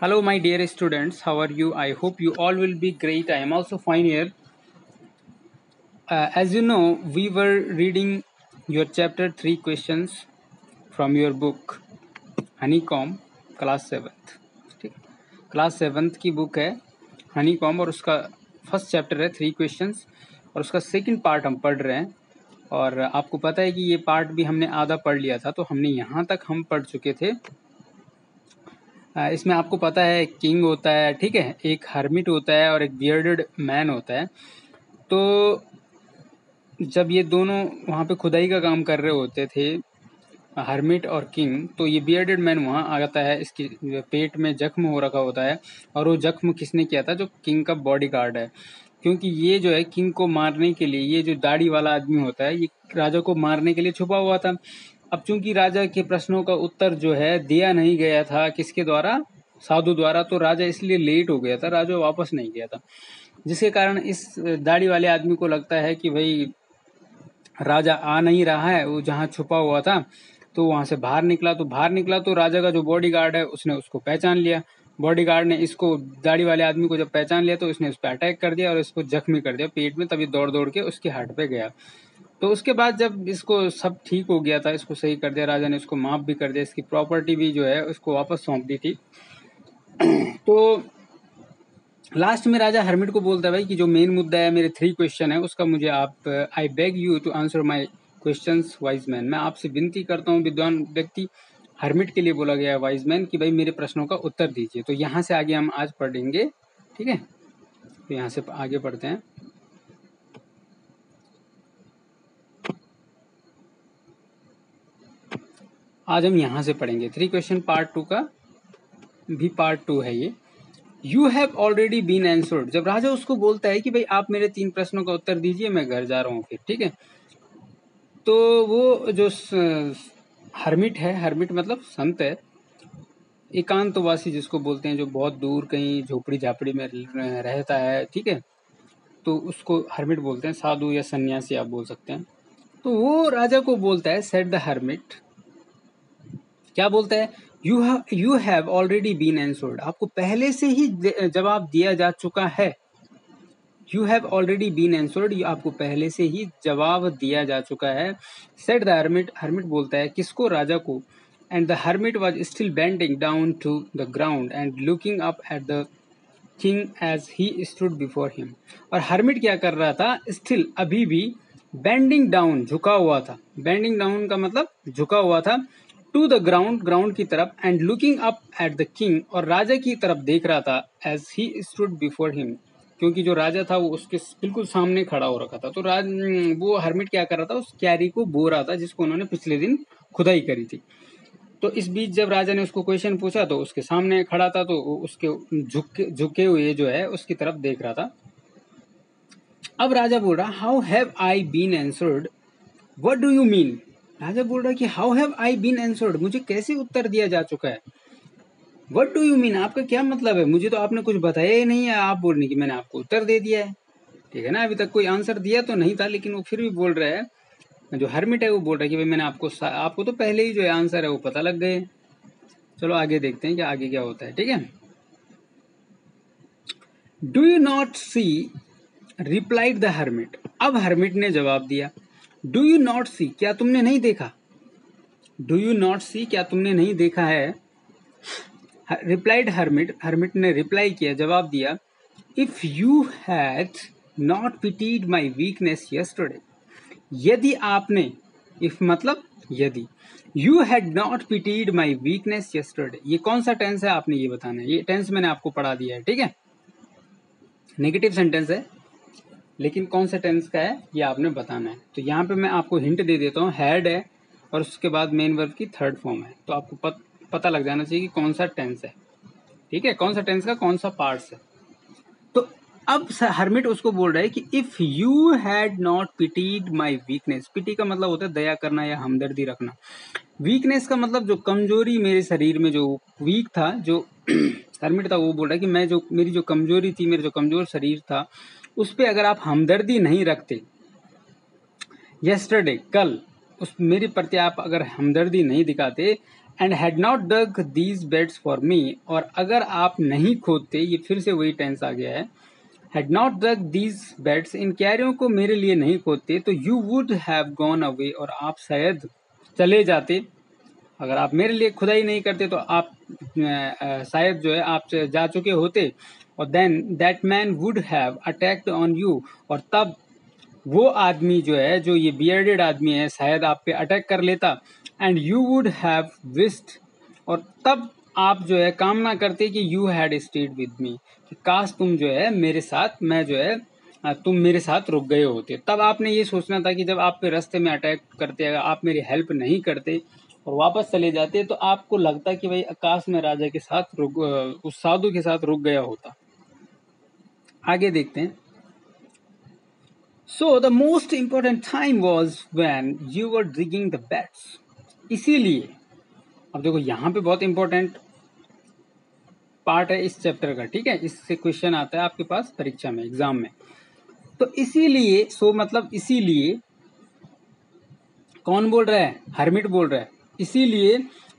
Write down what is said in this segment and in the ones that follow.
Hello, my dear students. How are you? I hope you all will be great. I am also fine here. As you know, we were reading your chapter 3 questions from your book Honeycomb, class 7th. ठीक, class 7th की book है honeycomb और उसका first chapter है 3 questions और उसका second part हम पढ़ रहे हैं। और आपको पता है कि ये पार्ट भी हमने आधा पढ़ लिया था, तो हमने यहाँ तक हम पढ़ चुके थे। इसमें आपको पता है किंग होता है, ठीक है, एक हर्मिट होता है और एक बियर्डेड मैन होता है। तो जब ये दोनों वहाँ पे खुदाई का काम कर रहे होते थे, हर्मिट और किंग, तो ये बियर्डेड मैन वहाँ आता है, इसकी पेट में जख्म हो रखा होता है। और वो जख्म किसने किया था? जो किंग का बॉडीगार्ड है, क्योंकि ये जो है किंग को मारने के लिए, ये जो दाढ़ी वाला आदमी होता है, ये राजा को मारने के लिए छुपा हुआ था। अब चूंकि राजा के प्रश्नों का उत्तर जो है दिया नहीं गया था, किसके द्वारा? साधु द्वारा, तो राजा इसलिए लेट हो गया था, राजा वापस नहीं गया था, जिसके कारण इस दाढ़ी वाले आदमी को लगता है कि भाई राजा आ नहीं रहा है। वो जहाँ छुपा हुआ था तो वहां से बाहर निकला, तो राजा का जो बॉडीगार्ड है उसने उसको पहचान लिया। बॉडीगार्ड ने इसको, दाढ़ी वाले आदमी को जब पहचान लिया, तो उसने उस पर अटैक कर दिया और इसको जख्मी कर दिया पेट में। तभी दौड़ दौड़ के उसके हार्ट पे गया। तो उसके बाद जब इसको सब ठीक हो गया था, इसको सही कर दिया राजा ने, इसको माफ भी कर दिया, इसकी प्रॉपर्टी भी जो है उसको वापस सौंप दी थी। तो लास्ट में राजा हर्मिट को बोलता है भाई कि जो मेन मुद्दा है, मेरे 3 क्वेश्चन है, उसका मुझे आप, I beg you to answer my questions wise man. मैं आपसे विनती करता हूँ विद्वान व्यक्ति, हर्मिट के लिए बोला गया है वाइज मैन, कि भाई मेरे प्रश्नों का उत्तर दीजिए। तो यहाँ से आगे हम आज पढ़ेंगे, ठीक है। तो यहाँ से आगे पढ़ते हैं। आज हम यहाँ से पढ़ेंगे 3 क्वेश्चन पार्ट 2 का भी पार्ट 2 है ये। You have already been answered. जब राजा उसको बोलता है कि भाई आप मेरे 3 प्रश्नों का उत्तर दीजिए, मैं घर जा रहा हूँ फिर, ठीक है। तो वो जो हर्मिट है, हर्मिट मतलब संत है, एकांतवासी जिसको बोलते हैं, जो बहुत दूर कहीं झोपड़ी झापड़ी में रहता है, ठीक है, तो उसको हर्मिट बोलते हैं, साधु या सन्यासी आप बोल सकते हैं। तो वो राजा को बोलता है, सेड द हर्मिट, क्या बोलता है? You have already been answered. आपको पहले से ही जवाब दिया जा चुका है। You have already been answered, आपको पहले से ही जवाब दिया जा चुका है। सेड द हर्मिट, हर्मिट बोलता है किसको? राजा को। And the hermit was still bending down to the ground and looking up at the king as he stood before him. और हर्मिट क्या कर रहा था? स्टिल, अभी भी, बेंडिंग डाउन, झुका हुआ था। बेंडिंग डाउन का मतलब झुका हुआ था, टू द ग्राउंड, ग्राउंड की तरफ, and looking up at the king, और राजा की तरफ देख रहा था, as he stood before him, क्योंकि जो राजा था वो उसके बिल्कुल सामने खड़ा हो रखा था। तो वो हर्मिट क्या कर रहा था? उस क्यारी को बो रहा था जिसको उन्होंने पिछले दिन खुदाई करी थी। तो इस बीच जब राजा ने उसको क्वेश्चन पूछा तो उसके सामने खड़ा था, तो उसके झुके हुए जो है उसकी तरफ देख रहा था। अब राजा बोल रहा, how have I been answered, what do you mean? राजा बोल रहा कि how have I been answered, मुझे कैसे उत्तर दिया जा चुका है। व्हाट डू यू मीन, आपका क्या मतलब है? मुझे तो आपने कुछ बताया ही नहीं है, आप बोल रहे कि मैंने आपको उत्तर दे दिया है, ठीक है ना। अभी तक कोई आंसर दिया तो नहीं था, लेकिन वो फिर भी बोल रहा है, जो हर्मिट है वो बोल रहा है कि भाई मैंने आपको तो पहले ही जो है आंसर है वो पता लग गए। चलो आगे देखते हैं कि आगे क्या होता है, ठीक है। Do you not see, replied the hermit. अब हर्मिट ने जवाब दिया, डू यू नॉट सी, क्या तुमने नहीं देखा? डू यू नॉट सी, क्या तुमने नहीं देखा है? रिप्लाइड हर्मिट, हर्मिट ने रिप्लाई किया, जवाब दिया, if you had not pitied my weakness yesterday, यदि आपने, इफ मतलब यदि, you had not pitied my weakness yesterday, ये कौन सा टेंस है आपने ये बताना है। ये टेंस मैंने आपको पढ़ा दिया है, ठीक है, नेगेटिव सेंटेंस है, लेकिन कौन सा टेंस का है ये आपने बताना है। तो यहाँ पे मैं आपको हिंट दे देता हूँ, हैड है और उसके बाद मेन वर्ब की थर्ड फॉर्म है, तो आपको पता लग जाना चाहिए कि कौन सा टेंस है, ठीक है, कौन सा टेंस का कौन सा पार्ट्स है। तो अब हर्मिट उसको बोल रहा है कि if you had not pitied my weakness, pity का मतलब होता है दया करना या हमदर्दी रखना, वीकनेस का मतलब जो कमजोरी मेरे शरीर में जो वीक था, जो हर्मिट था वो बोल रहा है कि मैं जो, मेरी जो कमजोरी थी, मेरा जो कमजोर शरीर था, उस पर अगर आप हमदर्दी नहीं रखते, यस्टरडे कल, उस मेरे प्रति आप अगर हमदर्दी नहीं दिखाते, and had not dug these beds for me, और अगर आप नहीं खोदते, ये फिर से वही टेंस आ गया है, had not dug these beds, इन क्यारियों को मेरे लिए नहीं खोदते, तो you would have gone away, और आप शायद चले जाते। अगर आप मेरे लिए खुदाई नहीं करते तो आप शायद जो है आप जा चुके होते। और then that man would have attacked on you, और तब वो आदमी जो है, जो ये बियर्डेड आदमी है, शायद आप पे अटैक कर लेता। And you would have wished, और तब आप जो है कामना करते कि you had stayed with me, कि काश तुम जो है मेरे साथ, मैं जो है तुम मेरे साथ रुक गए होते। तब आपने ये सोचना था कि जब आप पे रास्ते में अटैक करते, अगर आप मेरी हेल्प नहीं करते और वापस चले जाते, तो आपको लगता कि भाई काश मैं राजा के साथ उस साधु के साथ रुक गया होता। आगे देखते हैं। So the most important time was when you were digging the beds, इसीलिए, अब देखो यहाँ पे बहुत इंपॉर्टेंट पार्ट है इस चैप्टर का, ठीक है, इससे क्वेश्चन आता है आपके पास परीक्षा में, एग्जाम में। तो इसीलिए, सो मतलब इसीलिए, कौन बोल रहा है? हर्मिट बोल रहा है। इसीलिए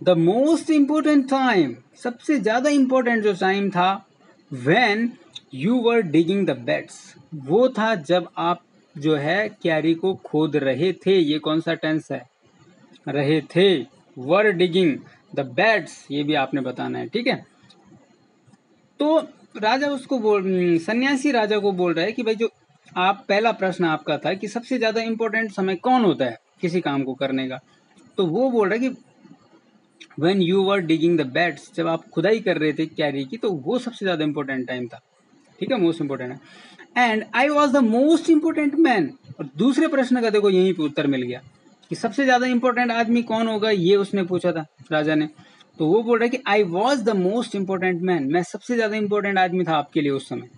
द मोस्ट इंपॉर्टेंट टाइम, सबसे ज्यादा इंपॉर्टेंट जो टाइम था, when you were digging the beds, वो था जब आप जो है क्यारी को खोद रहे थे। ये कौन सा टेंस है? रहे थे। वर डिगिंग द बेड्स, ये भी आपने बताना है, ठीक है। तो राजा उसको सन्यासी राजा को बोल रहा है कि भाई जो आप, पहला प्रश्न आपका था कि सबसे ज्यादा इंपॉर्टेंट समय कौन होता है किसी काम को करने का, तो वो बोल रहा है कि when you were digging the beds, जब आप खुदाई कर रहे थे क्यारी की, तो वो सबसे ज्यादा इंपॉर्टेंट टाइम था, ठीक है, मोस्ट इंपॉर्टेंट है। And I was the most important man, और दूसरे प्रश्न का देखो यहीं पे उत्तर मिल गया कि सबसे ज्यादा इंपॉर्टेंट आदमी कौन होगा, ये उसने पूछा था राजा ने। तो वो बोल रहा है कि I was the most important man, मैं सबसे ज्यादा इंपॉर्टेंट आदमी था आपके लिए उस समय।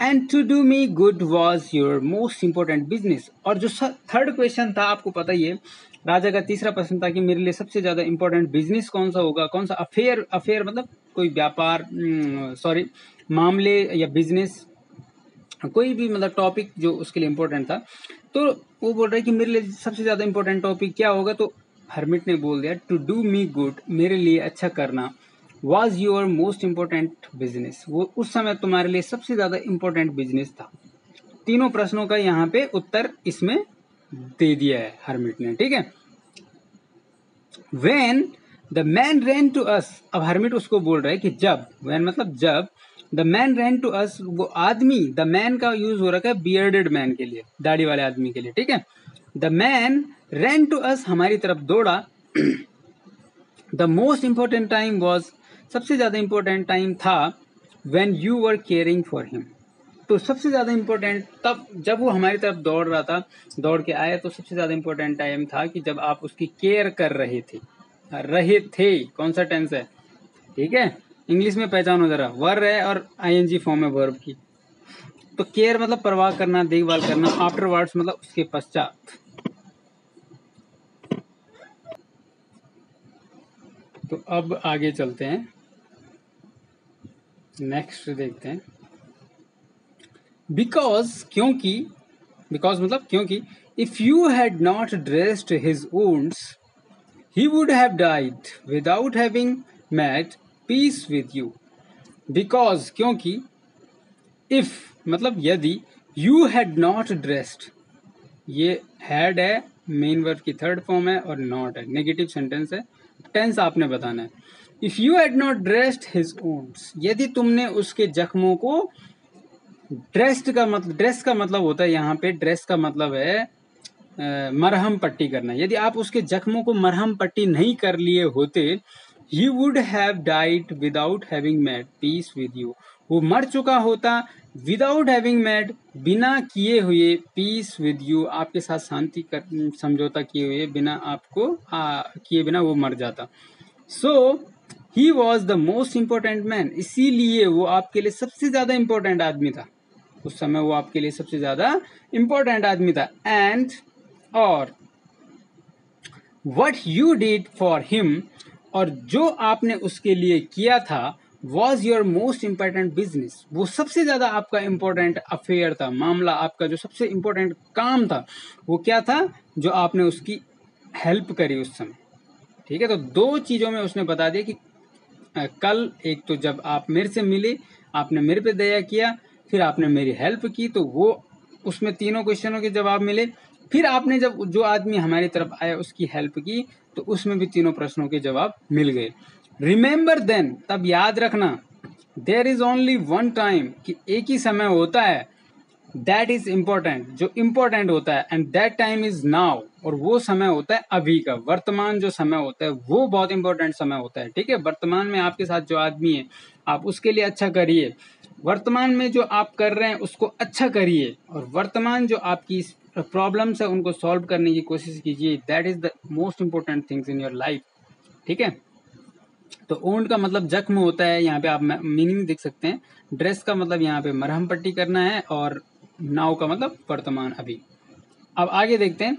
And to do me good was your most important business, और जो थर्ड क्वेश्चन था, आपको पता ही है, राजा का तीसरा प्रश्न था कि मेरे लिए सबसे ज्यादा इंपॉर्टेंट बिजनेस कौन सा होगा, कौन सा अफेयर, अफेयर मतलब कोई व्यापार, सॉरी मामले या बिजनेस, कोई भी मतलब टॉपिक जो उसके लिए इम्पोर्टेंट था। तो वो बोल रहा है कि मेरे लिए सबसे ज्यादा इम्पोर्टेंट टॉपिक क्या होगा, तो हर्मिट ने बोल दिया टू डू मी गुड, मेरे लिए अच्छा करना, was your most important business, वो उस समय तुम्हारे लिए सबसे ज्यादा इम्पोर्टेंट बिजनेस था। तीनों प्रश्नों का यहाँ पे उत्तर इसमें दे दिया है हर्मिट ने, ठीक है। When the man ran to us, अब हर्मिट उसको बोल रहा है कि जब, वेन मतलब जब, the man ran to us, वो आदमी, द मैन का यूज हो रखा है बियर्डेड मैन के लिए, दाढ़ी वाले आदमी के लिए, ठीक है। The man ran to us, हमारी तरफ दौड़ा। The most important time was, सबसे ज्यादा इंपॉर्टेंट टाइम था, when you were caring for him, तो सबसे ज्यादा इंपॉर्टेंट तब जब वो हमारी तरफ दौड़ रहा था, दौड़ के आया, तो सबसे ज्यादा इंपॉर्टेंट टाइम था कि जब आप उसकी केयर कर रहे थे। कौन सा टेंस है, ठीक है, इंग्लिश में पहचानो जरा, वर है और आईएनजी फॉर्म है वर्ब की। तो केयर मतलब परवाह करना, देखभाल करना, आफ्टरवर्ड्स मतलब उसके पश्चात। तो अब आगे चलते हैं, नेक्स्ट देखते हैं। बिकॉज, क्योंकि, बिकॉज मतलब क्योंकि, if you had not dressed his wounds he would have died without having made peace with you. Because क्योंकि, इफ मतलब यदि, यू हैड नॉट ड्रेस्ड, ये हैड है, मेन वर्ब की थर्ड फॉर्म है, और नॉट है, नेगेटिव सेंटेंस है, टेंस आपने बताना है। If you had not dressed his wounds, यदि तुमने उसके जख्मों को, ड्रेस्ड का मतलब, ड्रेस का मतलब होता है यहाँ पे, ड्रेस का मतलब है मरहम पट्टी करना, यदि आप उसके जख्मों को मरहम पट्टी नहीं कर लिए होते, he would have died without having made peace with you, वो मर चुका होता विदाउट हैविंग मेड, बिना किए हुए, पीस विद यू, आपके साथ शांति समझौता किए हुए, बिना आपको किए बिना वो मर जाता। So he was the most important man, इसीलिए वो आपके लिए सबसे ज्यादा इंपॉर्टेंट आदमी था, उस समय वो आपके लिए सबसे ज्यादा इंपॉर्टेंट आदमी था। एंड और what you did for him, और जो आपने उसके लिए किया था, was your most important business, वो सबसे ज्यादा आपका इंपॉर्टेंट अफेयर था, मामला, आपका जो सबसे इंपॉर्टेंट काम था, वो क्या था, जो आपने उसकी हेल्प करी उस समय, ठीक है, तो 2 चीज़ों में उसने बता दिया कि कल एक तो जब आप मेरे से मिले, आपने मेरे पे दया किया, फिर आपने मेरी हेल्प की, तो वो उसमें तीनों क्वेश्चनों के जवाब मिले। फिर आपने जब जो आदमी हमारी तरफ आया उसकी हेल्प की, तो उसमें भी तीनों प्रश्नों के जवाब मिल गए। रिमेंबर देन, तब याद रखना, there is only one time, कि एक ही समय होता है, दैट इज इम्पोर्टेंट, जो इम्पोर्टेंट होता है, and that time is now, और वो समय होता है अभी का, वर्तमान जो समय होता है वो बहुत इंपॉर्टेंट समय होता है। ठीक है, वर्तमान में आपके साथ जो आदमी है आप उसके लिए अच्छा करिए, वर्तमान में जो आप कर रहे हैं उसको अच्छा करिए, और वर्तमान जो आपकी प्रॉब्लम्स है उनको सॉल्व करने की कोशिश कीजिए। That is the most important things in your life. ठीक है, तो ओंड का मतलब जख्म होता है, यहाँ पे आप मीनिंग देख सकते हैं। ड्रेस का मतलब यहाँ पे मरहम पट्टी करना है, और नाउ का मतलब वर्तमान अभी। अब आगे देखते हैं।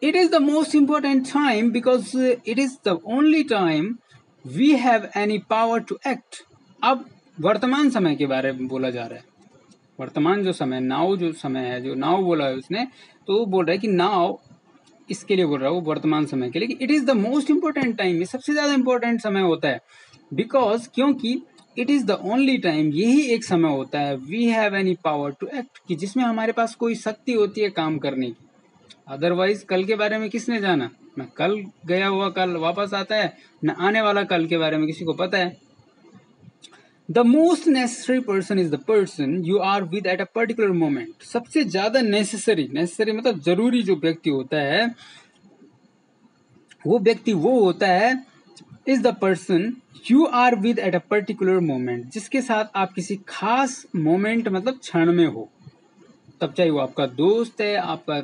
It is the most important time because it is the only time we have any power to act. अब वर्तमान समय के बारे में बोला जा रहा है, वर्तमान जो समय, नाउ जो समय है, जो नाउ बोला है उसने, तो वो बोल रहा है कि नाउ इसके लिए बोल रहा है वो वर्तमान समय के लिए, it is the most important time, ये सबसे ज्यादा इंपॉर्टेंट समय होता है। बिकॉज, क्योंकि it is the only time, यही एक समय होता है, we have any power to act, कि जिसमें हमारे पास कोई शक्ति होती है काम करने की। अदरवाइज कल के बारे में किसने जाना, न कल गया हुआ कल वापस आता है, न आने वाला कल के बारे में किसी को पता है। The most necessary person is the person you are with at a particular moment. सबसे ज्यादा नेसेसरी, नेसेसरी मतलब जरूरी जो व्यक्ति होता है, वो व्यक्ति वो होता है, is the person you are with at a particular moment, जिसके साथ आप किसी खास मोमेंट मतलब क्षण में हो। तब चाहे वो आपका दोस्त है, आपका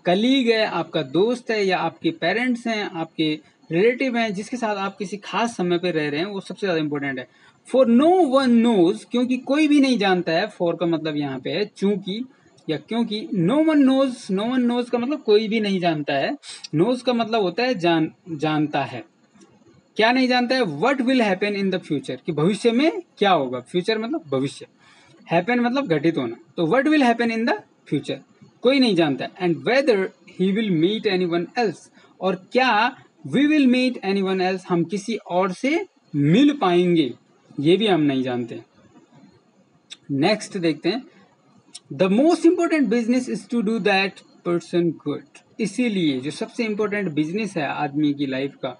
कलीग है, आपका दोस्त है, या आपके पेरेंट्स हैं, आपके रिलेटिव हैं, जिसके साथ आप किसी खास समय पे रह रहे हैं, वो सबसे ज्यादा इंपॉर्टेंट है। फॉर नो वन नोज, क्योंकि कोई भी नहीं जानता है, फॉर का मतलब यहाँ पे है चूंकि या क्योंकि। No one knows, no one knows का मतलब कोई भी नहीं जानता है, नोज का मतलब होता है जानता है। क्या नहीं जानता है, what will happen in the future, कि भविष्य में क्या होगा, फ्यूचर मतलब भविष्य, हैपन मतलब घटित होना, तो what will happen in the future कोई नहीं जानता। And whether he will meet anyone else, और क्या we will meet anyone else, हम किसी और से मिल पाएंगे, ये भी हम नहीं जानते। नेक्स्ट देखते हैं। The most important business is to do that person good, इसीलिए जो सबसे इंपॉर्टेंट बिजनेस है आदमी की लाइफ का,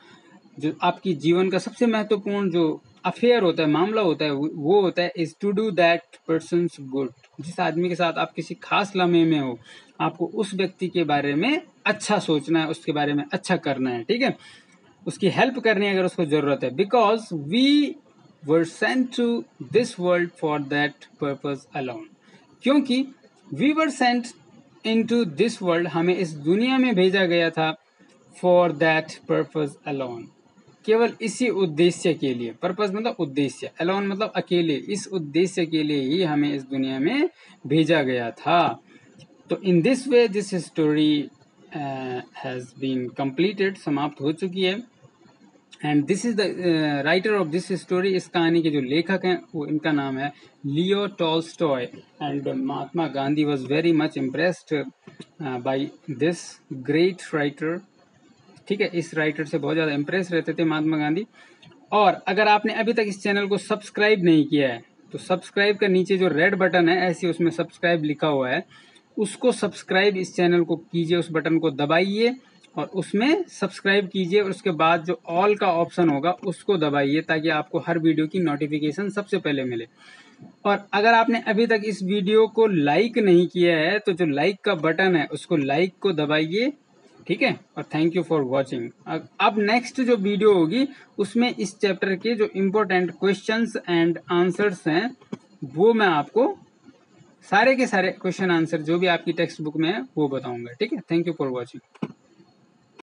जो आपकी जीवन का सबसे महत्वपूर्ण जो अफेयर होता है, मामला होता है, वो होता है is to do that person good. जिस आदमी के साथ आप किसी खास लम्हे में हो, आपको उस व्यक्ति के बारे में अच्छा सोचना है, उसके बारे में अच्छा करना है। ठीक है, उसकी हेल्प करनी है अगर उसको जरूरत है। Because we were sent to this world for that purpose alone, क्योंकि we were sent into this world, हमें इस दुनिया में भेजा गया था, फॉर दैट पर्पज अलोन, केवल इसी उद्देश्य के लिए। पर्पस मतलब उद्देश्य, अलोन मतलब अकेले, इस उद्देश्य के लिए ही हमें इस दुनिया में भेजा गया था। तो in this way this story has been completed, समाप्त हो चुकी है। And this is the writer of this story, इस कहानी के जो लेखक हैं वो, इनका नाम है Leo Tolstoy. And Mahatma Gandhi was very much impressed by this great writer. ठीक है, इस राइटर से बहुत ज़्यादा इम्प्रेस रहते थे महात्मा गांधी। और अगर आपने अभी तक इस चैनल को सब्सक्राइब नहीं किया है, तो सब्सक्राइब का नीचे जो रेड बटन है, ऐसे उसमें सब्सक्राइब लिखा हुआ है, उसको सब्सक्राइब, इस चैनल को कीजिए, उस बटन को दबाइए और उसमें सब्सक्राइब कीजिए, और उसके बाद जो ऑल का ऑप्शन होगा उसको दबाइए, ताकि आपको हर वीडियो की नोटिफिकेशन सबसे पहले मिले। और अगर आपने अभी तक इस वीडियो को लाइक नहीं किया है, तो जो लाइक का बटन है उसको लाइक को दबाइए। ठीक है, और थैंक यू फॉर वॉचिंग। अब नेक्स्ट जो वीडियो होगी उसमें इस चैप्टर के जो इम्पोर्टेंट क्वेश्चंस एंड आंसर्स हैं, वो मैं आपको सारे के सारे क्वेश्चन आंसर जो भी आपकी टेक्स्ट बुक में है वो बताऊंगा। ठीक है, थैंक यू फॉर वॉचिंग।